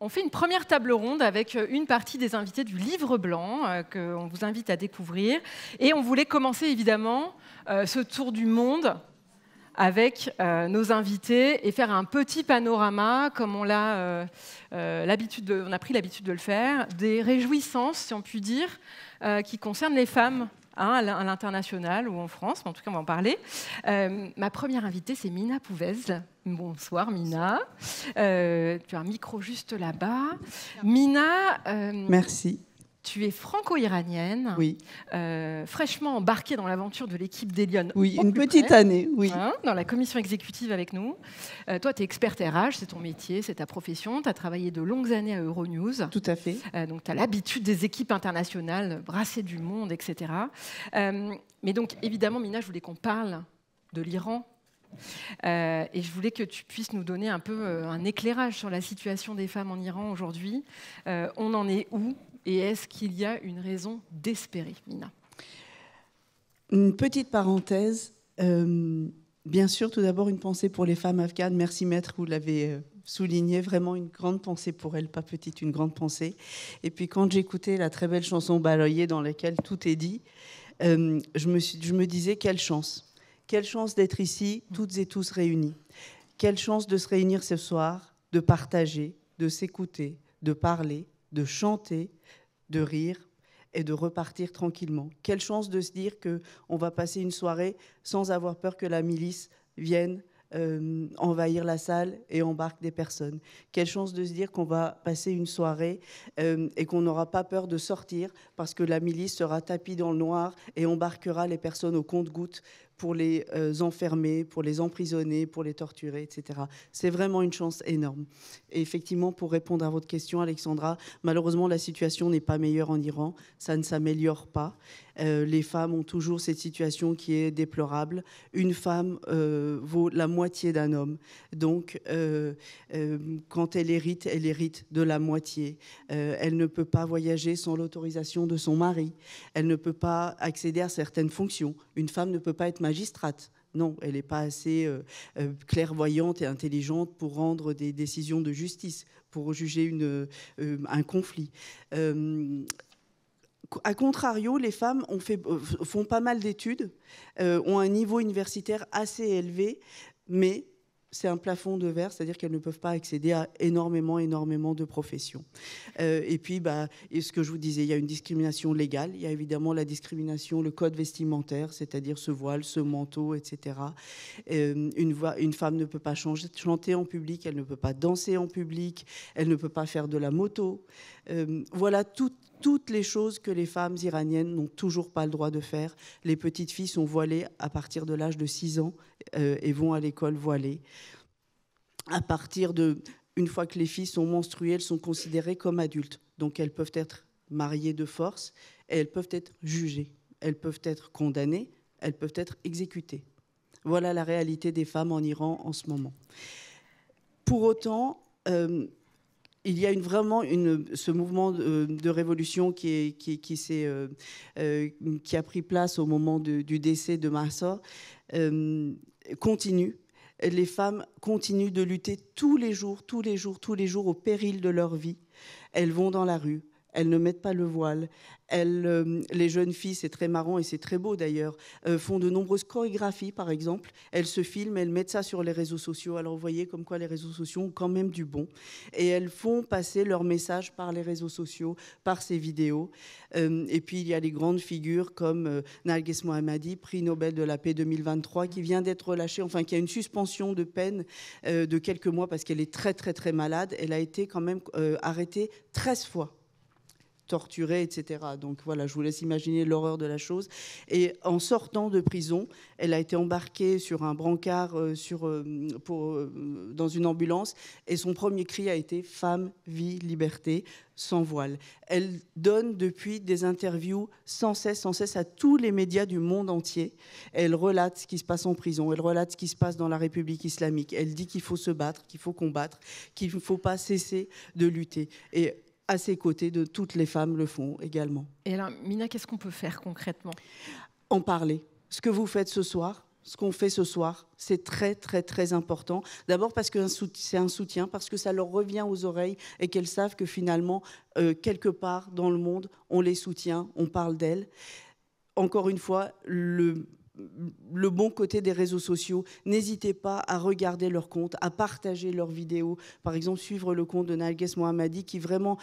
On fait une première table ronde avec une partie des invités du Livre Blanc qu'on vous invite à découvrir. Et on voulait commencer évidemment ce tour du monde avec nos invités et faire un petit panorama, comme on a pris l'habitude de le faire, des réjouissances, si on peut dire, qui concernent les femmes. À l'international ou en France, mais en tout cas on va en parler. Ma première invitée, c'est Mina Pouvez. Bonsoir Mina. Tu as un micro juste là-bas. Mina, merci. Tu es franco-iranienne, oui. Fraîchement embarquée dans l'aventure de l'équipe d'Elion. Oui, une petite année, oui. Dans la commission exécutive avec nous. Toi, tu es experte RH, c'est ton métier, c'est ta profession. Tu as travaillé de longues années à Euronews. Tout à fait. Donc, tu as l'habitude des équipes internationales, brasser du monde, etc. Mais donc, évidemment, Mina, je voulais qu'on parle de l'Iran. Et je voulais que tu puisses nous donner un peu un éclairage sur la situation des femmes en Iran aujourd'hui. On en est où ? Et est-ce qu'il y a une raison d'espérer, Mina ? Une petite parenthèse. Bien sûr, tout d'abord, une pensée pour les femmes afghanes. Merci, maître, vous l'avez souligné. Vraiment une grande pensée pour elles, pas petite, une grande pensée. Et puis, quand j'écoutais la très belle chanson Baloyer, dans laquelle tout est dit, je me disais, quelle chance. Quelle chance d'être ici, toutes et tous réunis. Quelle chance de se réunir ce soir, de partager, de s'écouter, de parler, de chanter, de rire et de repartir tranquillement. Quelle chance de se dire qu'on va passer une soirée sans avoir peur que la milice vienne envahir la salle et embarque des personnes. Quelle chance de se dire qu'on va passer une soirée et qu'on n'aura pas peur de sortir parce que la milice sera tapie dans le noir et embarquera les personnes au compte-gouttes pour les enfermer, pour les emprisonner, pour les torturer, etc. C'est vraiment une chance énorme. Et effectivement, pour répondre à votre question, Alexandra, malheureusement, la situation n'est pas meilleure en Iran. Ça ne s'améliore pas. Les femmes ont toujours cette situation qui est déplorable. Une femme vaut la moitié d'un homme. Donc, quand elle hérite de la moitié. Elle ne peut pas voyager sans l'autorisation de son mari. Elle ne peut pas accéder à certaines fonctions. Une femme ne peut pas être magistrate. Non, elle n'est pas assez clairvoyante et intelligente pour rendre des décisions de justice, pour juger un conflit. A contrario, les femmes font pas mal d'études, ont un niveau universitaire assez élevé, mais c'est un plafond de verre, c'est-à-dire qu'elles ne peuvent pas accéder à énormément de professions. Et puis, ce que je vous disais, il y a une discrimination légale, il y a évidemment la discrimination, le code vestimentaire, c'est-à-dire ce voile, ce manteau, etc. Une femme ne peut pas chanter en public, elle ne peut pas danser en public, elle ne peut pas faire de la moto. Voilà toutes les choses que les femmes iraniennes n'ont toujours pas le droit de faire. Les petites filles sont voilées à partir de l'âge de 6 ans et vont à l'école voilées. Une fois que les filles sont menstruées, elles sont considérées comme adultes. Donc elles peuvent être mariées de force et elles peuvent être jugées. Elles peuvent être condamnées, elles peuvent être exécutées. Voilà la réalité des femmes en Iran en ce moment. Pour autant, il y a vraiment ce mouvement de révolution qui a pris place au moment du décès de Mahsa, continue. Les femmes continuent de lutter tous les jours, au péril de leur vie. Elles vont dans la rue. Elles ne mettent pas le voile. Les jeunes filles, c'est très marrant et c'est très beau d'ailleurs, font de nombreuses chorégraphies, par exemple. Elles se filment, elles mettent ça sur les réseaux sociaux. Alors vous voyez comme quoi les réseaux sociaux ont quand même du bon. Et elles font passer leur message par les réseaux sociaux, par ces vidéos. Et puis il y a les grandes figures comme Narges Mohammadi, prix Nobel de la paix 2023, qui vient d'être relâchée, enfin qui a une suspension de peine de quelques mois parce qu'elle est très très très malade. Elle a été quand même arrêtée 13 fois. Torturée, etc. Donc voilà, je vous laisse imaginer l'horreur de la chose. Et en sortant de prison, elle a été embarquée sur un brancard dans une ambulance et son premier cri a été « Femme, vie, liberté ». Sans voile. Elle donne depuis des interviews sans cesse à tous les médias du monde entier. Elle relate ce qui se passe en prison, elle relate ce qui se passe dans la République islamique. Elle dit qu'il faut se battre, qu'il faut combattre, qu'il ne faut pas cesser de lutter. Et à ses côtés, toutes les femmes le font également. Et alors, Mina, qu'est-ce qu'on peut faire concrètement ? En parler. Ce que vous faites ce soir, ce qu'on fait ce soir. C'est très, très, très important. D'abord parce que c'est un soutien, parce que ça leur revient aux oreilles et qu'elles savent que finalement, quelque part dans le monde, on les soutient, on parle d'elles. Encore une fois, le bon côté des réseaux sociaux, n'hésitez pas à regarder leurs comptes, à partager leurs vidéos. Par exemple, suivre le compte de Narges Mohammadi qui vraiment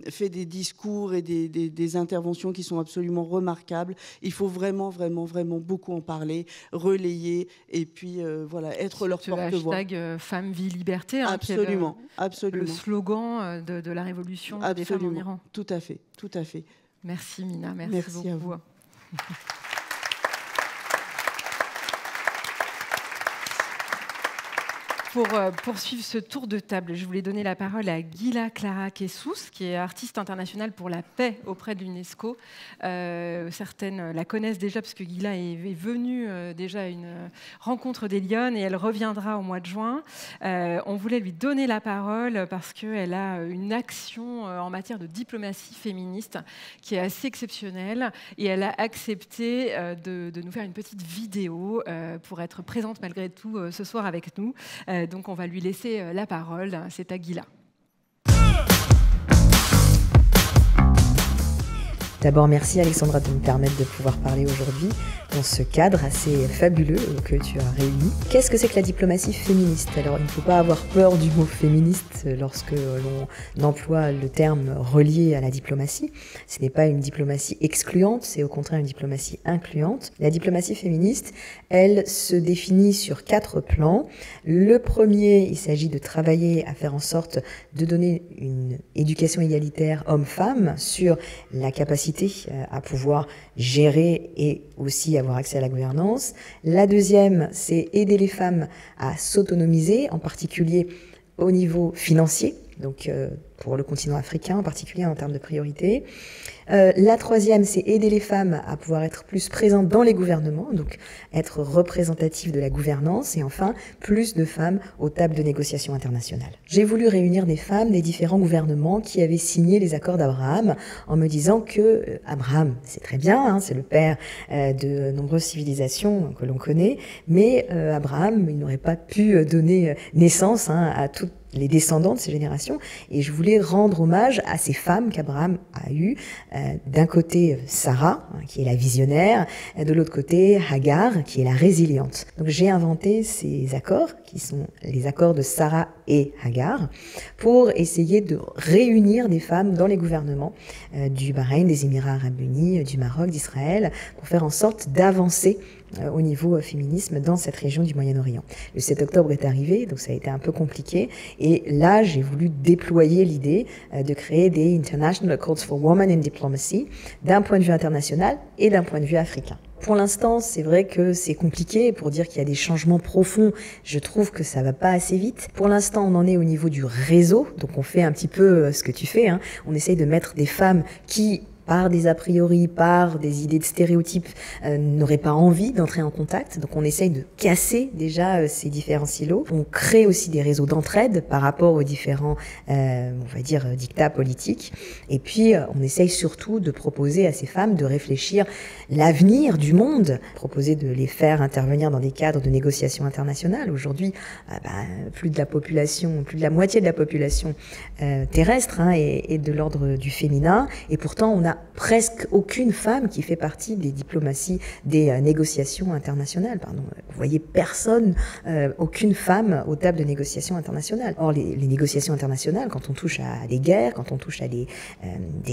fait des discours et des interventions qui sont absolument remarquables. Il faut vraiment, vraiment, vraiment beaucoup en parler, relayer et puis voilà, être leur porte-voix. Le hashtag Femmes, Vie, Liberté, hein, absolument, qui est absolument. le slogan de la révolution des femmes en Iran. Tout à fait, tout à fait. Merci Mina, merci beaucoup. À vous. Pour poursuivre ce tour de table, je voulais donner la parole à Gila Clara Kessous, qui est artiste internationale pour la paix auprès de l'UNESCO. Certaines la connaissent déjà, parce que Gila est venue déjà à une rencontre des Lyonnes et elle reviendra au mois de juin. On voulait lui donner la parole parce qu'elle a une action en matière de diplomatie féministe qui est assez exceptionnelle et elle a accepté de nous faire une petite vidéo pour être présente malgré tout ce soir avec nous. Donc on va lui laisser la parole, c'est à Gila. D'abord, merci Alexandra de me permettre de pouvoir parler aujourd'hui dans ce cadre assez fabuleux que tu as réuni. Qu'est-ce que c'est que la diplomatie féministe? Alors, il ne faut pas avoir peur du mot féministe lorsque l'on emploie le terme relié à la diplomatie. Ce n'est pas une diplomatie excluante, c'est au contraire une diplomatie incluante. La diplomatie féministe, elle se définit sur 4 plans. Le premier, il s'agit de travailler à faire en sorte de donner une éducation égalitaire homme-femme sur la capacité à pouvoir gérer et aussi avoir accès à la gouvernance. La deuxième, c'est aider les femmes à s'autonomiser, en particulier au niveau financier, donc pour le continent africain en particulier en termes de priorité. La troisième, c'est aider les femmes à pouvoir être plus présentes dans les gouvernements, donc être représentatives de la gouvernance, et enfin, plus de femmes aux tables de négociation internationales. J'ai voulu réunir des femmes des différents gouvernements qui avaient signé les accords d'Abraham en me disant que Abraham, c'est très bien, hein, c'est le père de nombreuses civilisations que l'on connaît, mais Abraham, il n'aurait pas pu donner naissance à toutes les descendants de ces générations, et je voulais rendre hommage à ces femmes qu'Abraham a eues. D'un côté, Sarah, qui est la visionnaire, de l'autre côté, Hagar, qui est la résiliente. Donc j'ai inventé ces accords, qui sont les accords de Sarah et Hagar, pour essayer de réunir des femmes dans les gouvernements du Bahreïn, des Émirats arabes unis, du Maroc, d'Israël, pour faire en sorte d'avancer au niveau féminisme dans cette région du Moyen-Orient. Le 7 octobre est arrivé, donc ça a été un peu compliqué, et là j'ai voulu déployer l'idée de créer des International Accords for Women in Diplomacy d'un point de vue international et d'un point de vue africain. Pour l'instant, c'est vrai que c'est compliqué pour dire qu'il y a des changements profonds. Je trouve que ça va pas assez vite. Pour l'instant, on en est au niveau du réseau, donc on fait un petit peu ce que tu fais, hein. On essaye de mettre des femmes qui, par des a priori, par des idées de stéréotypes, n'auraient pas envie d'entrer en contact. Donc on essaye de casser déjà ces différents silos. On crée aussi des réseaux d'entraide par rapport aux différents, on va dire, dictats politiques. Et puis on essaye surtout de proposer à ces femmes de réfléchir l'avenir du monde, proposer de les faire intervenir dans des cadres de négociations internationales. Aujourd'hui, plus de la moitié de la population terrestre est de l'ordre du féminin. Et pourtant, on a presque aucune femme qui fait partie des diplomaties, des négociations internationales. Vous voyez personne, aucune femme aux tables de négociations internationales. Or, les négociations internationales, quand on touche à des guerres, quand on touche à des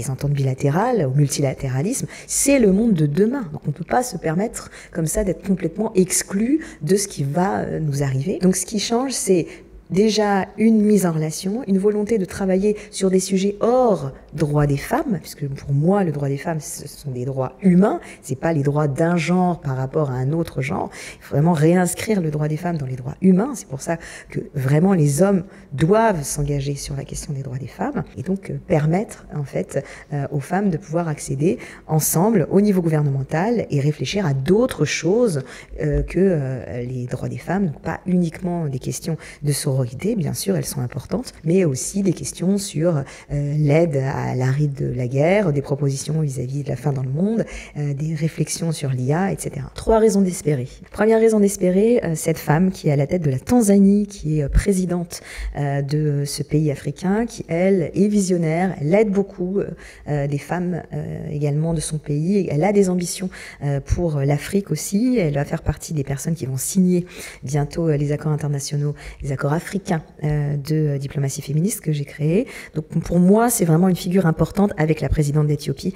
ententes bilatérales, au multilatéralisme, c'est le monde de demain. Donc, on ne peut pas se permettre comme ça d'être complètement exclu de ce qui va nous arriver. Donc, ce qui change, c'est déjà une mise en relation, une volonté de travailler sur des sujets hors droits des femmes, puisque pour moi, le droit des femmes, ce sont des droits humains, c'est pas les droits d'un genre par rapport à un autre genre. Il faut vraiment réinscrire le droit des femmes dans les droits humains. C'est pour ça que vraiment les hommes doivent s'engager sur la question des droits des femmes et donc permettre en fait aux femmes de pouvoir accéder ensemble au niveau gouvernemental et réfléchir à d'autres choses que les droits des femmes, donc pas uniquement des questions de sororité sororité, bien sûr, elles sont importantes, mais aussi des questions sur l'aide à l'arrêt de la guerre, des propositions vis-à-vis de la faim dans le monde, des réflexions sur l'IA, etc. 3 raisons d'espérer. Première raison d'espérer, cette femme qui est à la tête de la Tanzanie, qui est présidente de ce pays africain, qui, elle, est visionnaire, elle aide beaucoup les femmes également de son pays, elle a des ambitions pour l'Afrique aussi, elle va faire partie des personnes qui vont signer bientôt les accords internationaux, les accords africains de diplomatie féministe que j'ai créés. Donc pour moi, c'est vraiment une figure importante avec la présidente d'Éthiopie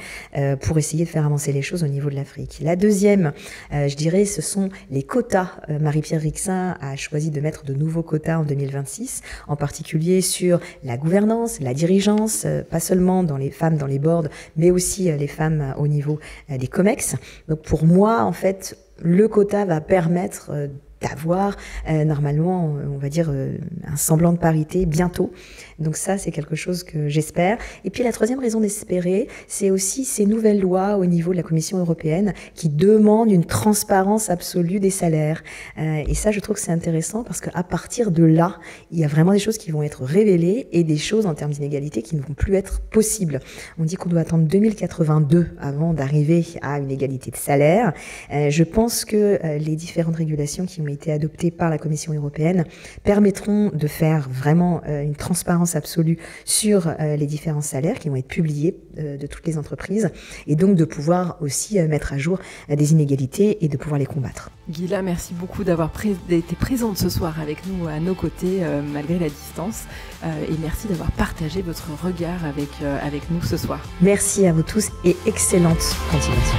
pour essayer de faire avancer les choses au niveau de l'Afrique. La deuxième, je dirais, ce sont les quotas. Marie-Pierre Rixain a choisi de mettre de nouveaux quotas en 2026, en particulier sur la gouvernance, la dirigeance, pas seulement dans les femmes dans les boards, mais aussi les femmes au niveau des COMEX. Donc pour moi, en fait, le quota va permettre d'avoir normalement, on va dire, un semblant de parité bientôt. Donc ça, c'est quelque chose que j'espère. Et puis la troisième raison d'espérer, c'est aussi ces nouvelles lois au niveau de la Commission européenne qui demandent une transparence absolue des salaires. Et ça, je trouve que c'est intéressant parce qu'à partir de là, il y a vraiment des choses qui vont être révélées et des choses en termes d'inégalité qui ne vont plus être possibles. On dit qu'on doit attendre 2082 avant d'arriver à une égalité de salaire. Je pense que les différentes régulations qui ont été adoptées par la Commission européenne permettront de faire vraiment une transparence absolue sur les différents salaires qui vont être publiés de toutes les entreprises et donc de pouvoir aussi mettre à jour des inégalités et de pouvoir les combattre. Ghila, merci beaucoup d'avoir été présente ce soir avec nous à nos côtés malgré la distance et merci d'avoir partagé votre regard avec nous ce soir. Merci à vous tous et excellente continuation.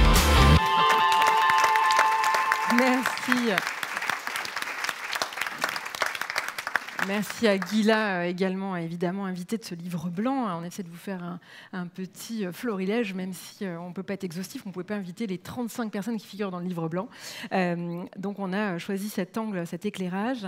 Merci. Merci à Ghila également, évidemment, invitée de ce livre blanc. On essaie de vous faire un petit florilège, même si on ne peut pas être exhaustif, on ne pouvait pas inviter les 35 personnes qui figurent dans le livre blanc. Donc on a choisi cet angle, cet éclairage.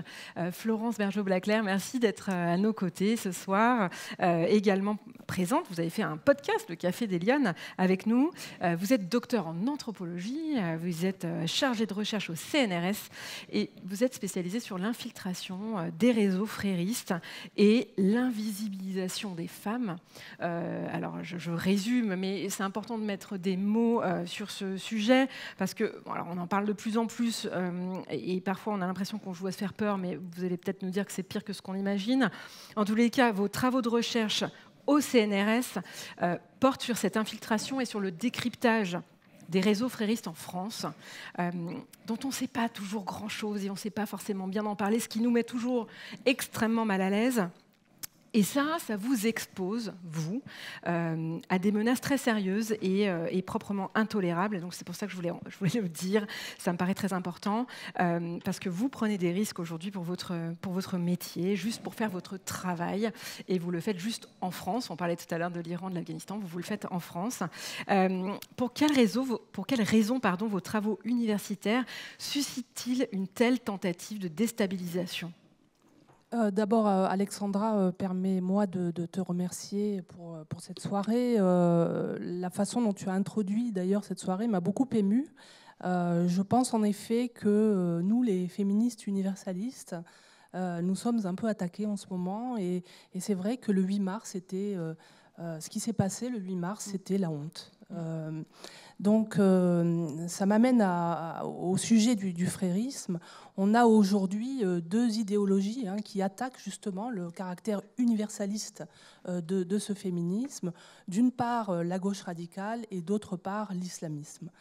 Florence Bergeau-Blaclair, merci d'être à nos côtés ce soir. Également présente, vous avez fait un podcast, le Café des Lionnes, avec nous. Vous êtes docteur en anthropologie, vous êtes chargé de recherche au CNRS et vous êtes spécialisé sur l'infiltration des réseaux fréristes et l'invisibilisation des femmes. Alors, je résume, mais c'est important de mettre des mots sur ce sujet parce que, alors, on en parle de plus en plus et parfois on a l'impression qu'on joue à se faire peur, mais vous allez peut-être nous dire que c'est pire que ce qu'on imagine. En tous les cas, vos travaux de recherche au CNRS portent sur cette infiltration et sur le décryptage des réseaux fréristes en France, dont on ne sait pas toujours grand-chose et on ne sait pas forcément bien en parler, ce qui nous met toujours extrêmement mal à l'aise. Et ça vous expose, vous, à des menaces très sérieuses et proprement intolérables. Et donc c'est pour ça que je voulais le dire, ça me paraît très important, parce que vous prenez des risques aujourd'hui pour votre métier, juste pour faire votre travail, et vous le faites juste en France. On parlait tout à l'heure de l'Iran, de l'Afghanistan, vous le faites en France. Pour quelle raison, vos travaux universitaires suscitent-ils une telle tentative de déstabilisation ? D'abord, Alexandra, permets-moi de te remercier pour cette soirée. La façon dont tu as introduit d'ailleurs cette soirée m'a beaucoup émue. Je pense en effet que nous, les féministes universalistes, nous sommes un peu attaqués en ce moment. Et c'est vrai que le 8 mars, ce qui s'est passé le 8 mars, c'était la honte. Donc, ça m'amène au sujet du frérisme. On a aujourd'hui 2 idéologies qui attaquent justement le caractère universaliste de ce féminisme. D'une part, la gauche radicale et d'autre part, l'islamisme.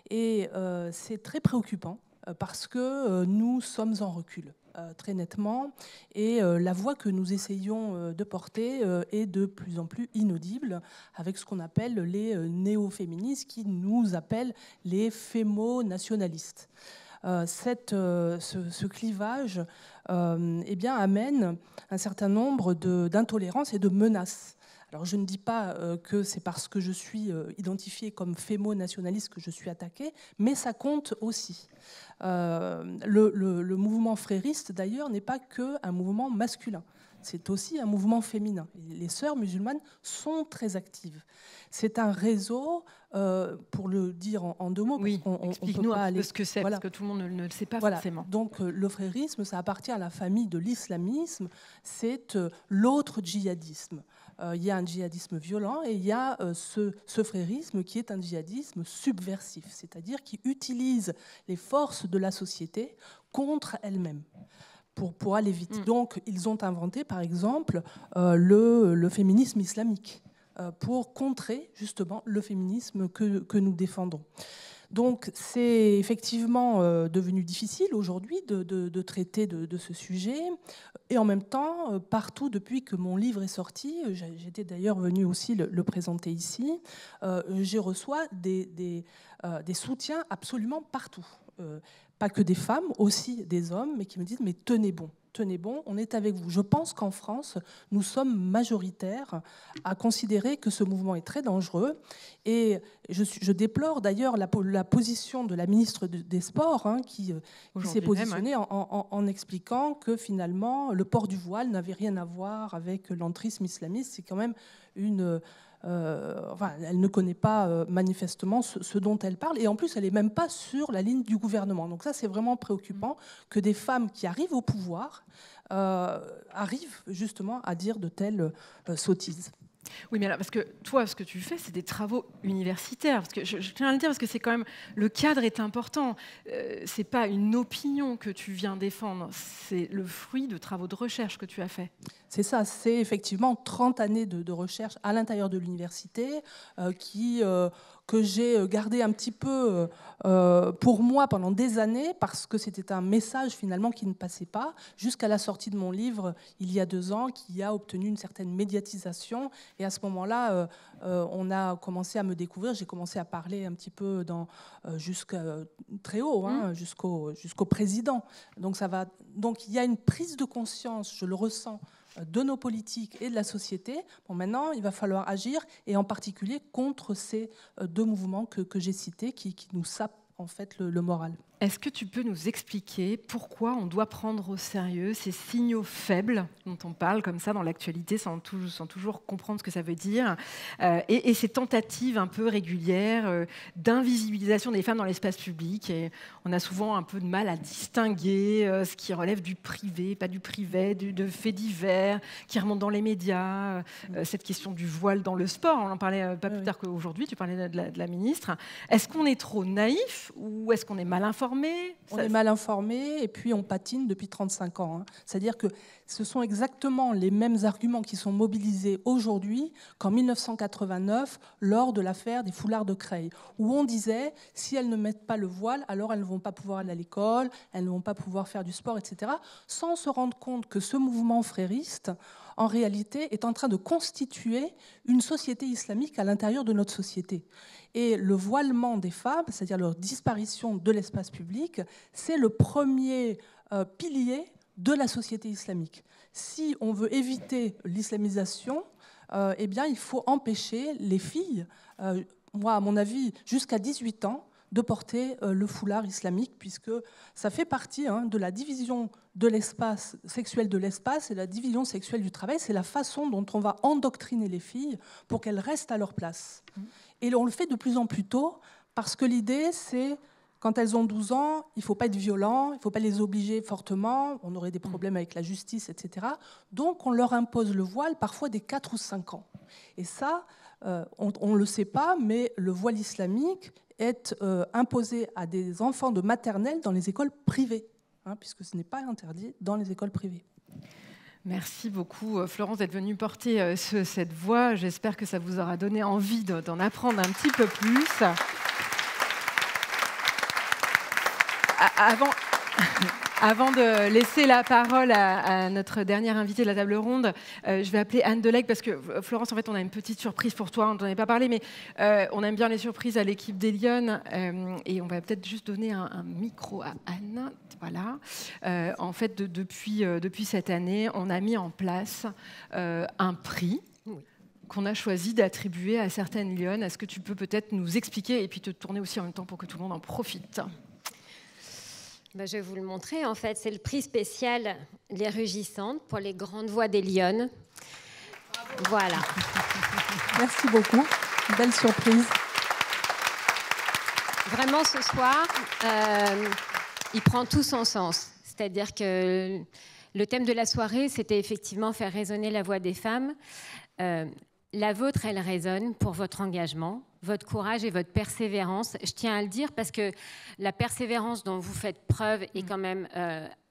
Et c'est très préoccupant parce que nous sommes en recul. Très nettement, et la voix que nous essayons de porter est de plus en plus inaudible avec ce qu'on appelle les néo-féministes qui nous appellent les fémo-nationalistes. Ce clivage amène un certain nombre d'intolérances et de menaces. Alors je ne dis pas que c'est parce que je suis identifiée comme fémo-nationaliste que je suis attaquée, mais ça compte aussi. Le mouvement frériste, d'ailleurs, n'est pas qu'un mouvement masculin. c'est aussi un mouvement féminin. Les sœurs musulmanes sont très actives. C'est un réseau, pour le dire en 2 mots, oui, parce qu'on explique-nous un peu ce que c'est, voilà. Parce que tout le monde ne le sait pas voilà. forcément. Donc le frérisme, ça appartient à la famille de l'islamisme, c'est l'autre djihadisme. Il y a un djihadisme violent et il y a ce frérisme qui est un djihadisme subversif, c'est-à-dire qui utilise les forces de la société contre elles-mêmes. Pour aller vite. Donc, ils ont inventé, par exemple, le féminisme islamique pour contrer, justement, le féminisme que nous défendons. Donc, c'est effectivement devenu difficile aujourd'hui de traiter de ce sujet. Et en même temps, partout, depuis que mon livre est sorti, j'étais d'ailleurs venue aussi le présenter ici, je reçois des soutiens absolument partout. Pas que des femmes, aussi des hommes, mais qui me disent « mais tenez bon, on est avec vous ». Je pense qu'en France, nous sommes majoritaires à considérer que ce mouvement est très dangereux. Et je déplore d'ailleurs la position de la ministre des Sports, qui s'est positionnée en expliquant que finalement, le port du voile n'avait rien à voir avec l'entrisme islamiste. C'est quand même une... elle ne connaît pas manifestement ce dont elle parle, et en plus elle n'est même pas sur la ligne du gouvernement. Donc ça, c'est vraiment préoccupant que des femmes qui arrivent au pouvoir arrivent justement à dire de telles sottises. Oui, mais alors, parce que toi, ce que tu fais, c'est des travaux universitaires. Parce que je tiens à le dire, parce que c'est quand même, le cadre est important. C'est pas une opinion que tu viens défendre, c'est le fruit de travaux de recherche que tu as fait. C'est ça, c'est effectivement 30 années de recherche à l'intérieur de l'université que j'ai gardé un petit peu pour moi pendant des années, parce que c'était un message finalement qui ne passait pas, jusqu'à la sortie de mon livre il y a 2 ans, qui a obtenu une certaine médiatisation. Et à ce moment-là, on a commencé à me découvrir. J'ai commencé à parler un petit peu jusqu'à très haut, jusqu'au président. Donc il y a une prise de conscience, je le ressens, de nos politiques et de la société. Bon, maintenant, il va falloir agir, et en particulier contre ces 2 mouvements que j'ai cités, qui nous sapent en fait le moral. Est-ce que tu peux nous expliquer pourquoi on doit prendre au sérieux ces signaux faibles dont on parle comme ça dans l'actualité sans toujours comprendre ce que ça veut dire, et ces tentatives un peu régulières d'invisibilisation des femmes dans l'espace public, et on a souvent un peu de mal à distinguer ce qui relève du privé, pas du privé, de faits divers qui remontent dans les médias, cette question du voile dans le sport, on en parlait pas plus tard qu'aujourd'hui, tu parlais de la ministre. Est-ce qu'on est trop naïf ou est-ce qu'on est mal informé ? On est mal informé et puis on patine depuis 35 ans. C'est-à-dire que ce sont exactement les mêmes arguments qui sont mobilisés aujourd'hui qu'en 1989 lors de l'affaire des foulards de Creil, où on disait si elles ne mettent pas le voile, alors elles ne vont pas pouvoir aller à l'école, elles ne vont pas pouvoir faire du sport, etc. Sans se rendre compte que ce mouvement frériste, en réalité, est en train de constituer une société islamique à l'intérieur de notre société. Et le voilement des femmes, c'est-à-dire leur disparition de l'espace public, c'est le premier pilier de la société islamique. Si on veut éviter l'islamisation, eh bien, il faut empêcher les filles, moi, à mon avis, jusqu'à 18 ans, de porter le foulard islamique, puisque ça fait partie de la division de l'espace sexuel de l'espace et la division sexuelle du travail. C'est la façon dont on va endoctriner les filles pour qu'elles restent à leur place. Et on le fait de plus en plus tôt, parce que l'idée, c'est, quand elles ont 12 ans, il ne faut pas être violent, il ne faut pas les obliger fortement, on aurait des problèmes avec la justice, etc. Donc on leur impose le voile, parfois dès 4 ou 5 ans. Et ça, on ne le sait pas, mais le voile islamique est imposé à des enfants de maternelle dans les écoles privées, puisque ce n'est pas interdit dans les écoles privées. Merci beaucoup, Florence, d'être venue porter cette voix. J'espère que ça vous aura donné envie d'en apprendre un petit peu plus. Avant de laisser la parole à notre dernière invitée de la table ronde, je vais appeler Anne Delegge, parce que Florence, en fait, on a une petite surprise pour toi. On ne t'en avait pas parlé, mais on aime bien les surprises à l'équipe d'Elione, et on va peut-être juste donner un micro à Anne. Voilà. En fait, depuis cette année, on a mis en place un prix qu'on a choisi d'attribuer à certaines lionnes. Est-ce que tu peux peut-être nous expliquer et puis te tourner aussi en même temps pour que tout le monde en profite ? Ben, je vais vous le montrer, en fait. C'est le prix spécial Les Rugissantes pour les grandes voix des Lyonnes. Voilà. Merci beaucoup. Belle surprise. Vraiment, ce soir, il prend tout son sens. C'est-à-dire que le thème de la soirée, c'était effectivement faire résonner la voix des femmes. La vôtre, elle résonne pour votre engagement, votre courage et votre persévérance. Je tiens à le dire parce que la persévérance dont vous faites preuve est quand même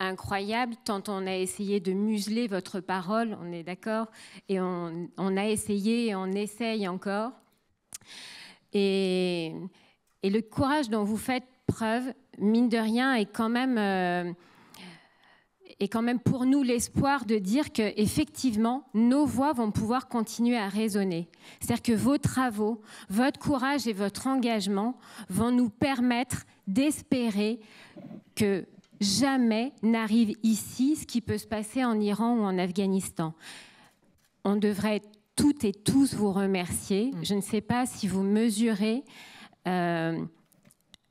incroyable. Tant on a essayé de museler votre parole, on est d'accord, et on a essayé et on essaye encore. Et le courage dont vous faites preuve, mine de rien, est quand même pour nous l'espoir de dire qu'effectivement, nos voix vont pouvoir continuer à résonner. C'est-à-dire que vos travaux, votre courage et votre engagement vont nous permettre d'espérer que jamais n'arrive ici ce qui peut se passer en Iran ou en Afghanistan. On devrait toutes et tous vous remercier. Je ne sais pas si vous mesurez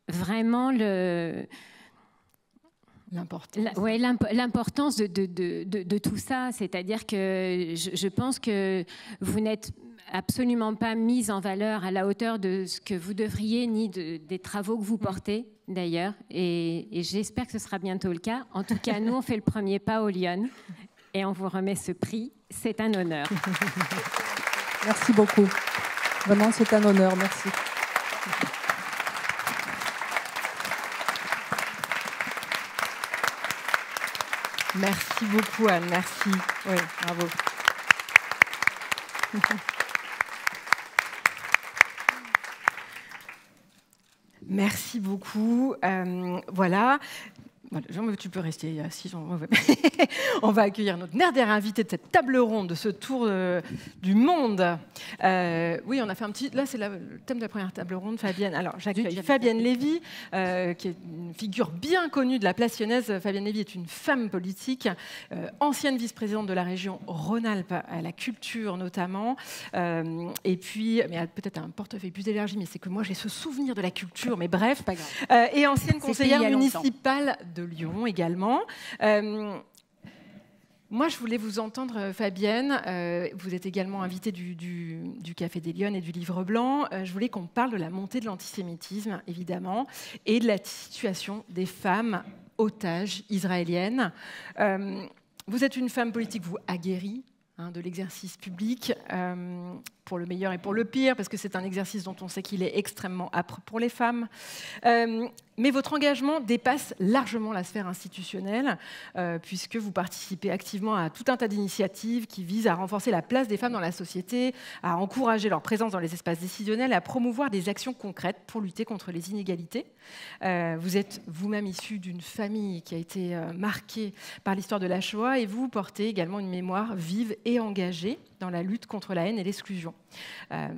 vraiment l'importance de tout ça. C'est-à-dire que je pense que vous n'êtes absolument pas mise en valeur à la hauteur de ce que vous devriez, ni des travaux que vous portez, d'ailleurs. Et j'espère que ce sera bientôt le cas. En tout cas, nous, on fait le premier pas aux Lyonnes et on vous remet ce prix. C'est un honneur. Merci beaucoup. Vraiment, c'est un honneur. Merci. Merci beaucoup, Anne. Merci. Oui, bravo. Merci beaucoup. Voilà. Jean, tu peux rester assis. On va accueillir notre dernière invitée de cette table ronde, de ce tour du monde. Oui, on a fait un petit... Là, c'est le thème de la première table ronde, Fabienne. Alors, j'accueille Fabienne Lévy, qui est une figure bien connue de la place lyonnaise. Fabienne Lévy est une femme politique, ancienne vice-présidente de la région Rhône-Alpes, à la culture notamment. Et puis, mais peut-être un portefeuille plus élargi, mais c'est que moi, j'ai ce souvenir de la culture, mais bref. Pas grave. Et ancienne conseillère municipale de Lyon également. Moi, je voulais vous entendre, Fabienne. Vous êtes également invitée du Café des Lyonnes et du Livre Blanc. Je voulais qu'on parle de la montée de l'antisémitisme, évidemment, et de la situation des femmes otages israéliennes. Vous êtes une femme politique, vous, aguerrie de l'exercice public, pour le meilleur et pour le pire, parce que c'est un exercice dont on sait qu'il est extrêmement âpre pour les femmes. Mais votre engagement dépasse largement la sphère institutionnelle, puisque vous participez activement à tout un tas d'initiatives qui visent à renforcer la place des femmes dans la société, à encourager leur présence dans les espaces décisionnels, à promouvoir des actions concrètes pour lutter contre les inégalités. Vous êtes vous-même issue d'une famille qui a été marquée par l'histoire de la Shoah, et vous portez également une mémoire vive et engagée dans la lutte contre la haine et l'exclusion.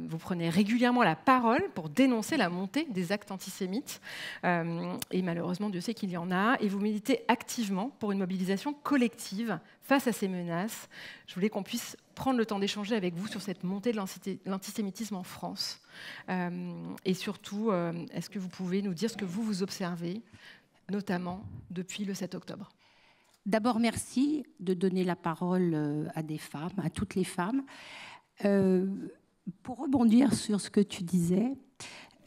Vous prenez régulièrement la parole pour dénoncer la montée des actes antisémites, et malheureusement, Dieu sait qu'il y en a, et vous militez activement pour une mobilisation collective face à ces menaces. Je voulais qu'on puisse prendre le temps d'échanger avec vous sur cette montée de l'antisémitisme en France. Et surtout, est-ce que vous pouvez nous dire ce que vous observez, notamment depuis le 7 octobre ? D'abord, merci de donner la parole à des femmes, à toutes les femmes. Pour rebondir sur ce que tu disais,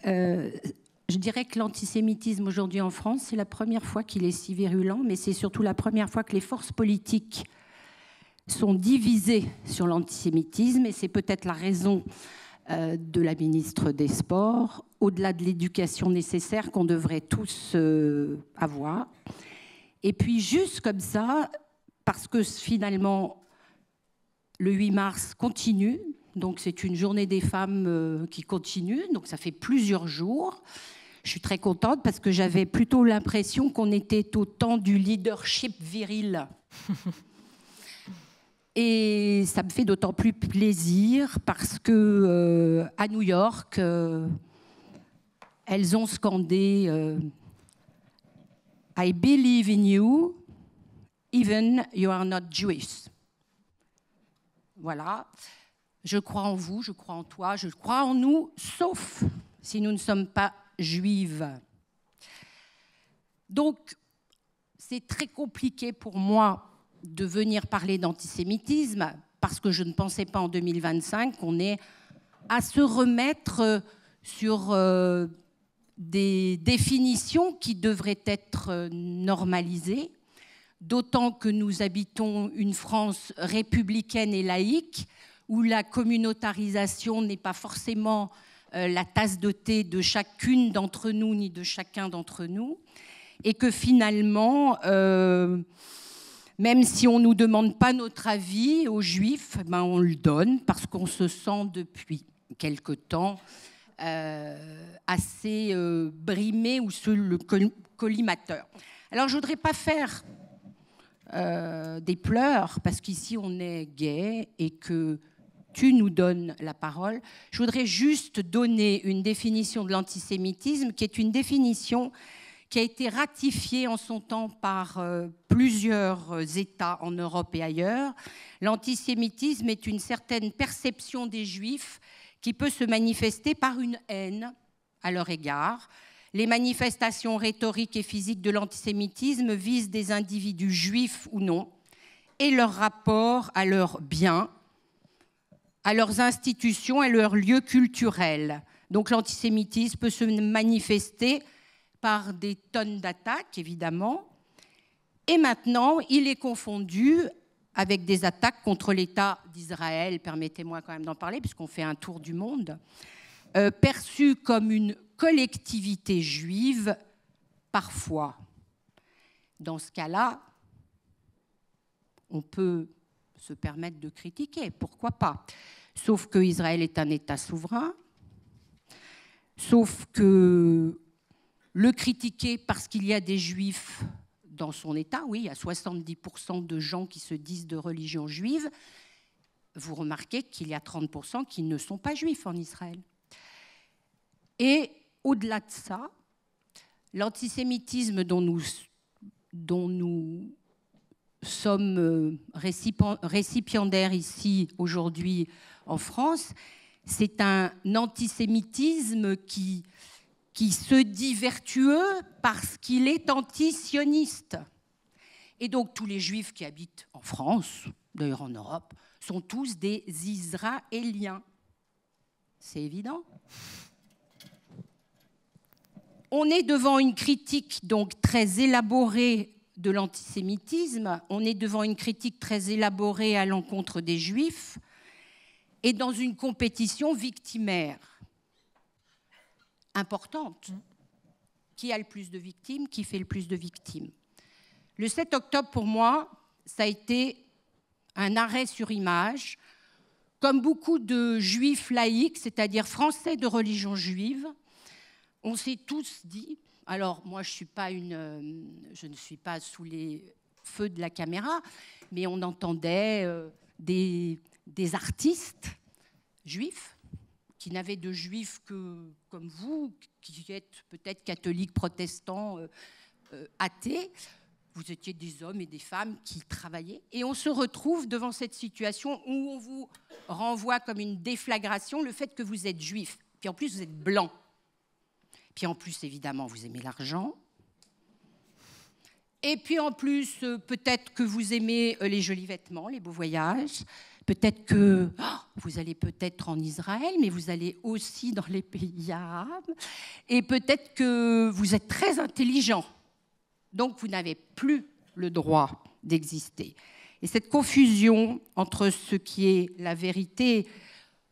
je dirais que l'antisémitisme aujourd'hui en France, c'est la première fois qu'il est si virulent, mais c'est surtout la première fois que les forces politiques sont divisées sur l'antisémitisme, et c'est peut-être la raison de la ministre des Sports, au-delà de l'éducation nécessaire qu'on devrait tous avoir. Et puis juste comme ça, parce que finalement, le 8 mars continue, donc c'est une journée des femmes qui continue, donc ça fait plusieurs jours. Je suis très contente parce que j'avais plutôt l'impression qu'on était au temps du leadership viril. Et ça me fait d'autant plus plaisir parce que à New York, elles ont scandé I believe in you, even you are not Jewish. Voilà. Je crois en vous, je crois en toi, je crois en nous, sauf si nous ne sommes pas juives. Donc, c'est très compliqué pour moi de venir parler d'antisémitisme parce que je ne pensais pas en 2025 qu'on ait à se remettre sur des définitions qui devraient être normalisées, d'autant que nous habitons une France républicaine et laïque où la communautarisation n'est pas forcément la tasse de thé de chacune d'entre nous ni de chacun d'entre nous, et que finalement, même si on ne nous demande pas notre avis aux Juifs, ben on le donne parce qu'on se sent depuis quelque temps assez brimé ou sous le collimateur. Alors je ne voudrais pas faire des pleurs parce qu'ici on est gay et que tu nous donnes la parole. Je voudrais juste donner une définition de l'antisémitisme qui est une définition qui a été ratifiée en son temps par plusieurs États en Europe et ailleurs. L'antisémitisme est une certaine perception des Juifs qui peut se manifester par une haine à leur égard. Les manifestations rhétoriques et physiques de l'antisémitisme visent des individus juifs ou non et leur rapport à leurs biens, à leurs institutions, à leurs lieux culturels. Donc l'antisémitisme peut se manifester par des tonnes d'attaques, évidemment. Et maintenant, il est confondu avec des attaques contre l'État d'Israël, permettez-moi quand même d'en parler, puisqu'on fait un tour du monde, perçu comme une collectivité juive, parfois. Dans ce cas-là, on peut se permettre de critiquer, pourquoi pas. Sauf que Israël est un État souverain, sauf que le critiquer parce qu'il y a des Juifs dans son État, oui, il y a 70% de gens qui se disent de religion juive, vous remarquez qu'il y a 30% qui ne sont pas juifs en Israël. Et au-delà de ça, l'antisémitisme dont nous sommes récipiendaires ici aujourd'hui en France, c'est un antisémitisme qui se dit vertueux parce qu'il est antisioniste. Et donc tous les Juifs qui habitent en France, d'ailleurs en Europe, sont tous des Israéliens. C'est évident. On est devant une critique donc très élaborée de l'antisémitisme, on est devant une critique très élaborée à l'encontre des Juifs et dans une compétition victimaire importante. Qui a le plus de victimes? Qui fait le plus de victimes? Le 7 octobre, pour moi, ça a été un arrêt sur image. Comme beaucoup de juifs laïcs, c'est-à-dire français de religion juive, on s'est tous dit, alors moi je ne suis pas sous les feux de la caméra, mais on entendait des artistes juifs qui n'avaient de juifs que comme vous, qui êtes peut-être catholiques, protestants, athées. Vous étiez des hommes et des femmes qui travaillaient. Et on se retrouve devant cette situation où on vous renvoie comme une déflagration le fait que vous êtes juif. Puis en plus, vous êtes blanc. Puis en plus, évidemment, vous aimez l'argent. Et puis en plus, peut-être que vous aimez les jolis vêtements, les beaux voyages. Peut-être que vous allez peut-être en Israël, mais vous allez aussi dans les pays arabes. Et peut-être que vous êtes très intelligent. Donc, vous n'avez plus le droit d'exister. Et cette confusion entre ce qui est la vérité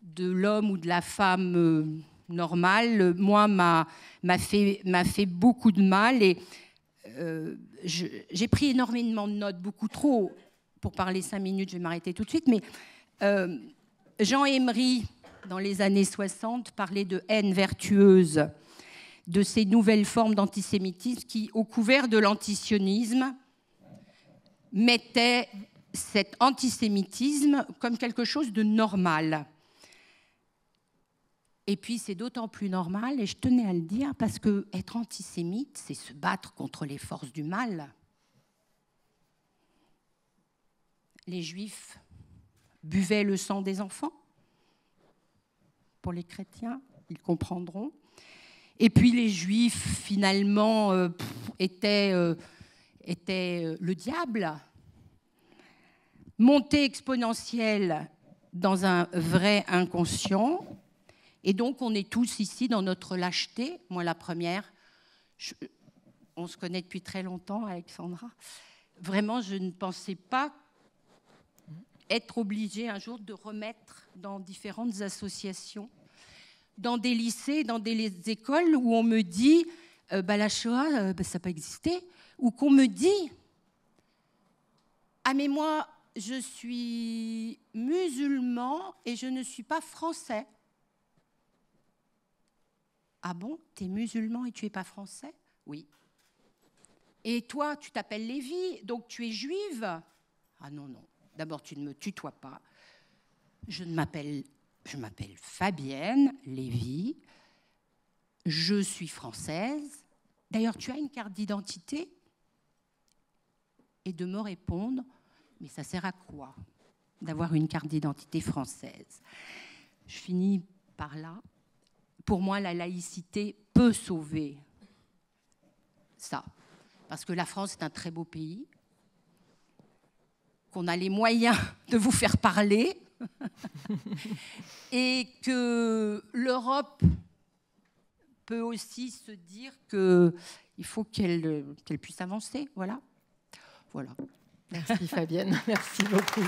de l'homme ou de la femme normale, moi, m'a fait beaucoup de mal. Et j'ai pris énormément de notes, beaucoup trop. Pour parler 5 minutes, je vais m'arrêter tout de suite. Mais Jean Emery, dans les années 60, parlait de haine vertueuse, de ces nouvelles formes d'antisémitisme qui, au couvert de l'antisionisme, mettaient cet antisémitisme comme quelque chose de normal. Et puis, c'est d'autant plus normal, et je tenais à le dire, parce qu'être antisémite, c'est se battre contre les forces du mal. Les Juifs buvaient le sang des enfants. Pour les chrétiens, ils comprendront. Et puis les Juifs, finalement, étaient était le diable, montée exponentielle dans un vrai inconscient. Et donc, on est tous ici dans notre lâcheté. Moi, la première, on se connaît depuis très longtemps, Alexandra. Vraiment, je ne pensais pas être obligée un jour de remettre dans différentes associations, dans des lycées, dans des écoles où on me dit la Shoah, ça n'a pas existé, ou qu'on me dit ah mais moi je suis musulman et je ne suis pas français. Ah bon, tu es musulman et tu n'es pas français? Oui. Et toi, tu t'appelles Lévi, donc tu es juive? Ah non, non. D'abord, tu ne me tutoies pas. Je m'appelle Fabienne Lévi. Je suis française. D'ailleurs, tu as une carte d'identité? Et de me répondre, mais ça sert à quoi d'avoir une carte d'identité française? Je finis par là. Pour moi, la laïcité peut sauver ça. Parce que la France est un très beau pays, qu'on a les moyens de vous faire parler, et que l'Europe peut aussi se dire qu'il faut qu'elle puisse avancer. Voilà. Merci Fabienne, merci beaucoup.